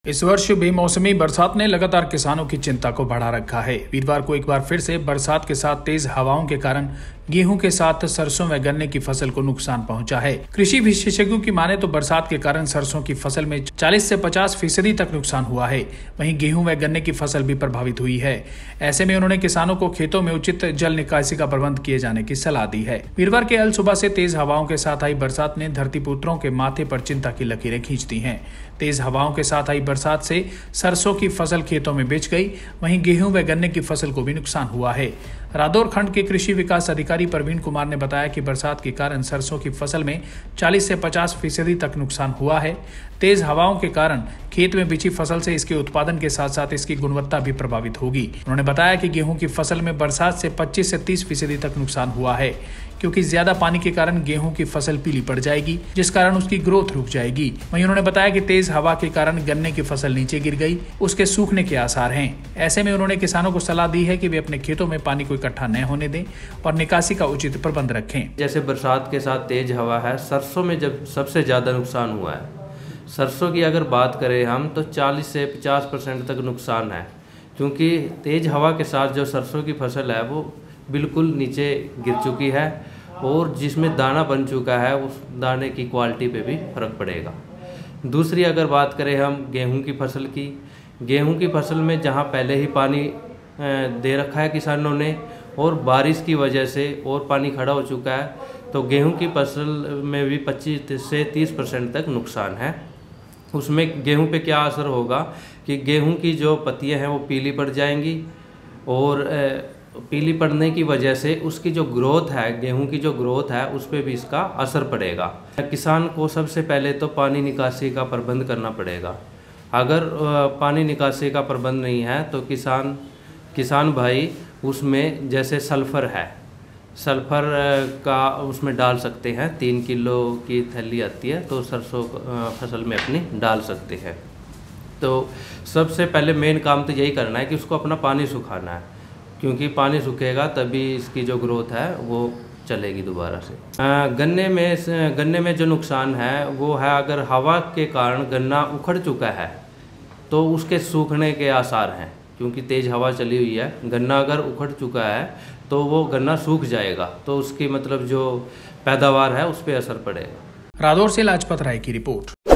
इस वर्ष बेमौसमी बरसात ने लगातार किसानों की चिंता को बढ़ा रखा है। वीरवार को एक बार फिर से बरसात के साथ तेज हवाओं के कारण गेहूं के साथ सरसों व गन्ने की फसल को नुकसान पहुंचा है। कृषि विशेषज्ञों की माने तो बरसात के कारण सरसों की फसल में 40 से 50% तक नुकसान हुआ है। वहीं गेहूं व गन्ने की फसल भी प्रभावित हुई है। ऐसे में उन्होंने किसानों को खेतों में उचित जल निकासी का प्रबंध किए जाने की सलाह दी है। वीरवार के अल सुबह से तेज हवाओं के साथ आई बरसात ने धरतीपुत्रों के माथे पर चिंता की लकीरें खींच दी हैं। तेज हवाओं के साथ आई बरसात से सरसों की फसल खेतों में बिछ गई। वहीं गेहूं व गन्ने की फसल को भी नुकसान हुआ है। रादौर खंड के कृषि विकास अधिकारी प्रवीण कुमार ने बताया कि बरसात के कारण सरसों की फसल में 40 से 50% तक नुकसान हुआ है। तेज हवाओं के कारण खेत में बिछी फसल से इसके उत्पादन के साथ साथ इसकी गुणवत्ता भी प्रभावित होगी। उन्होंने बताया कि गेहूं की फसल में बरसात से 25 से 30% तक नुकसान हुआ है, क्योंकि ज्यादा पानी के कारण गेहूं की फसल पीली पड़ जाएगी, जिस कारण उसकी ग्रोथ रुक जाएगी। वहीं उन्होंने बताया कि तेज हवा के कारण गन्ने की फसल नीचे गिर गई, उसके सूखने के आसार हैं। ऐसे में उन्होंने किसानों को सलाह दी है कि वे अपने खेतों में पानी को इकट्ठा न होने दें और निकासी का उचित प्रबंध रखें। जैसे बरसात के साथ तेज हवा है, सरसों में जब सबसे ज्यादा नुकसान हुआ है। सरसों की अगर बात करें हम तो 40 से 50% तक नुकसान है, क्योंकि तेज हवा के साथ जो सरसों की फसल है वो बिल्कुल नीचे गिर चुकी है और जिसमें दाना बन चुका है उस दाने की क्वालिटी पे भी फर्क पड़ेगा। दूसरी अगर बात करें हम गेहूं की फसल की, गेहूं की फसल में जहां पहले ही पानी दे रखा है किसानों ने और बारिश की वजह से और पानी खड़ा हो चुका है, तो गेहूं की फसल में भी 25 से 30% तक नुकसान है। उसमें गेहूं पे क्या असर होगा कि गेहूं की जो पत्तियां हैं वो पीली पड़ जाएंगी और पीली पड़ने की वजह से उसकी जो ग्रोथ है, गेहूं की जो ग्रोथ है उस पर भी इसका असर पड़ेगा। किसान को सबसे पहले तो पानी निकासी का प्रबंध करना पड़ेगा। अगर पानी निकासी का प्रबंध नहीं है तो किसान भाई उसमें जैसे सल्फ़र है, सल्फ़र का उसमें डाल सकते हैं। 3 किलो की थैली आती है तो सरसों फसल में अपनी डाल सकते हैं। तो सबसे पहले मेन काम तो यही करना है कि उसको अपना पानी सुखाना है, क्योंकि पानी सूखेगा तभी इसकी जो ग्रोथ है वो चलेगी दोबारा से। गन्ने में जो नुकसान है वो है, अगर हवा के कारण गन्ना उखड़ चुका है तो उसके सूखने के आसार हैं, क्योंकि तेज़ हवा चली हुई है। गन्ना अगर उखड़ चुका है तो वो गन्ना सूख जाएगा, तो उसकी मतलब जो पैदावार है उस पर असर पड़ेगा। रादौर से लाजपत राय की रिपोर्ट।